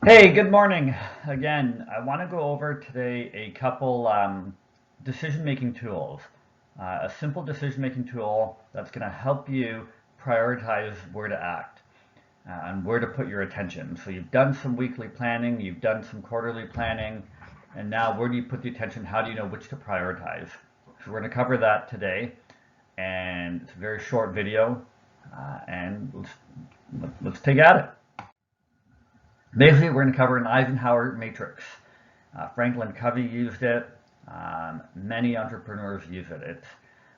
Hey, good morning. Again, I want to go over today a couple decision-making tools. A simple decision-making tool that's going to help you prioritize where to act and where to put your attention. So you've done some weekly planning, you've done some quarterly planning, and now where do you put the attention? How do you know which to prioritize? So we're going to cover that today, and it's a very short video, and let's take at it. Basically, we're going to cover an Eisenhower matrix. Franklin Covey used it. Many entrepreneurs use it. It's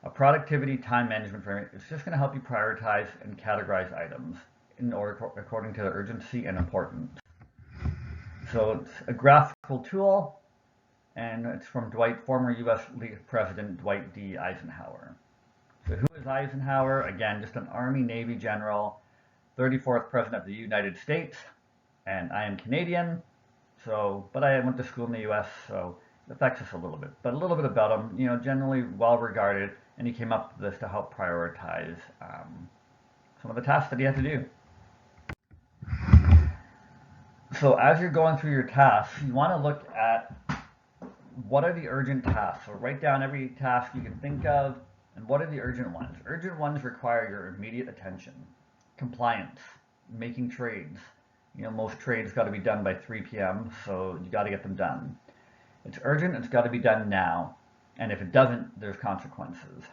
a productivity time management framework. It's just going to help you prioritize and categorize items in order according to their urgency and importance. So it's a graphical tool, and it's from former U.S. President Dwight D. Eisenhower. So who is Eisenhower? Again, just an Army Navy general, 34th President of the United States. And I am Canadian, but I went to school in the U.S., so it affects us a little bit. But a little bit about him, generally well regarded, and he came up with this to help prioritize some of the tasks that he had to do. So as you're going through your tasks, you want to look at what are the urgent tasks. So write down every task you can think of, and what are the urgent ones. Urgent ones require your immediate attention. Compliance, making trades. Most trades got to be done by 3 p.m., so you got to get them done. It's urgent, it's got to be done now. And if it doesn't, there's consequences.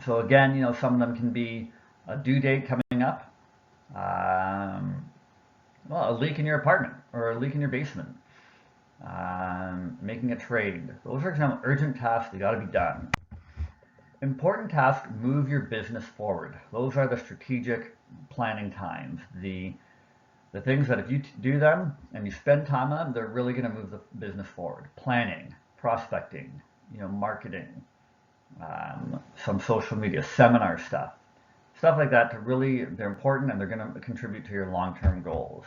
So again, some of them can be a due date coming up, a leak in your apartment or a leak in your basement, making a trade. Those are some urgent tasks that got to be done. Important tasks move your business forward. Those are the strategic planning times. The things that if you do them and you spend time on them, they're really going to move the business forward. Planning, prospecting, marketing, some social media, seminar stuff like that. They're important and they're going to contribute to your long-term goals.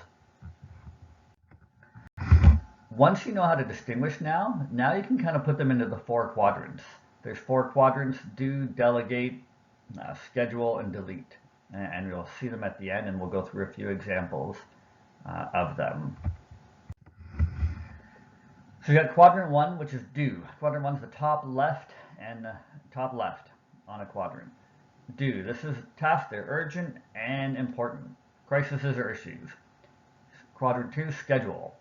Once you know how to distinguish now you can kind of put them into the 4 quadrants. There's 4 quadrants: do, delegate, schedule, and delete. And you'll see them at the end, and we'll go through a few examples of them. So you got quadrant 1, which is do. Quadrant 1 is the top left on a quadrant. Do. This is tasks. They're urgent and important. Crises or issues. Quadrant 2, schedule.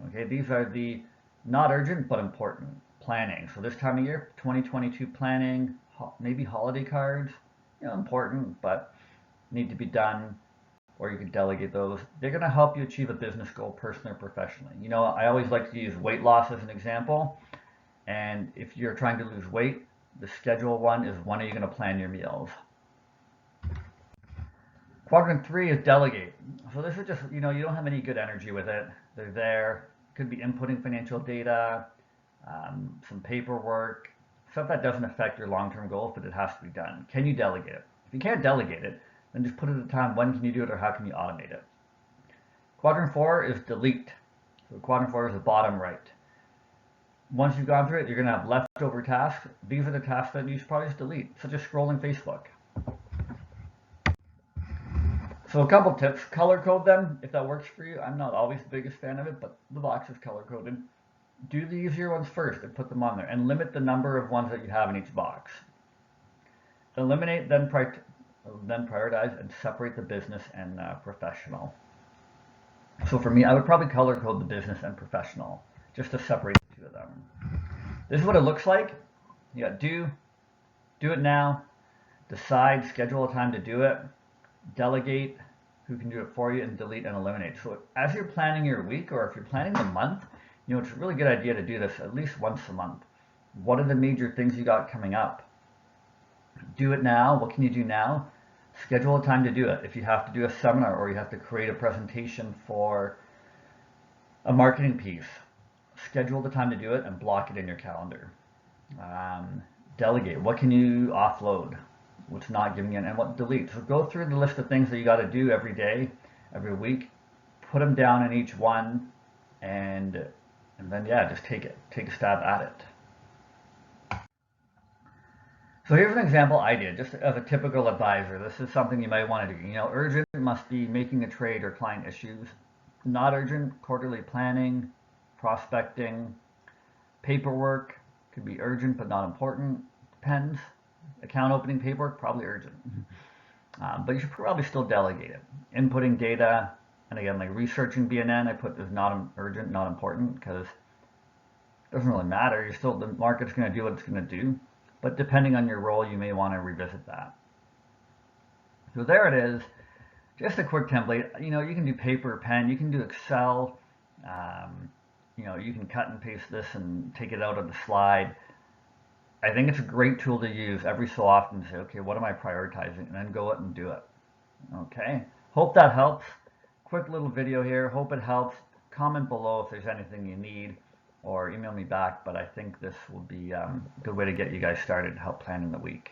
Okay, these are the not urgent but important. Planning. So this time of year, 2022 planning, maybe holiday cards, important, but need to be done, or you can delegate those. They're going to help you achieve a business goal, personally or professionally. I always like to use weight loss as an example. And if you're trying to lose weight, the schedule one is when are you going to plan your meals. Quadrant 3 is delegate. So this is just, you don't have any good energy with it. They're there. Could be inputting financial data, some paperwork, stuff that doesn't affect your long-term goals, but it has to be done. Can you delegate it? If you can't delegate it, then just put it at a time. When can you do it, or how can you automate it? Quadrant 4 is delete. So quadrant 4 is the bottom right. Once you've gone through it, you're going to have leftover tasks. These are the tasks that you should probably just delete, such as scrolling Facebook. So a couple tips: color code them if that works for you. I'm not always the biggest fan of it, but the box is color coded. Do the easier ones first and put them on there, and limit the number of ones that you have in each box. Eliminate, then prioritize, and separate the business and professional. So for me, I would probably color code the business and professional just to separate the two of them. This is what it looks like. You got do it now, decide, schedule a time to do it, delegate, who can do it for you, and delete and eliminate. So as you're planning your week, or if you're planning the month, it's a really good idea to do this at least once a month. What are the major things you got coming up? Do it now. What can you do now? Schedule a time to do it. If you have to do a seminar, or you have to create a presentation for a marketing piece, schedule the time to do it and block it in your calendar. Delegate. What can you offload? What's not giving you, and what delete? So go through the list of things that you got to do every day, every week. Put them down in each one, and then just take a stab at it. So here's an example I did, just as a typical advisor. This is something you might want to do. Urgent must be making a trade or client issues. Not urgent, quarterly planning, prospecting, paperwork, could be urgent but not important, depends. Account opening paperwork, probably urgent. But you should probably still delegate it. Inputting data, and again, like researching BNN, I put as not urgent, not important, because it doesn't really matter. The market's going to do what it's going to do. But depending on your role, you may want to revisit that. So there it is. Just a quick template. You can do paper or pen. You can do Excel. You can cut and paste this and take it out of the slide. I think it's a great tool to use every so often to say, okay, what am I prioritizing? And then go out and do it. Okay. Hope that helps. Quick little video here. Hope it helps. Comment below if there's anything you need, or email me back. But I think this will be a good way to get you guys started to help planning the week.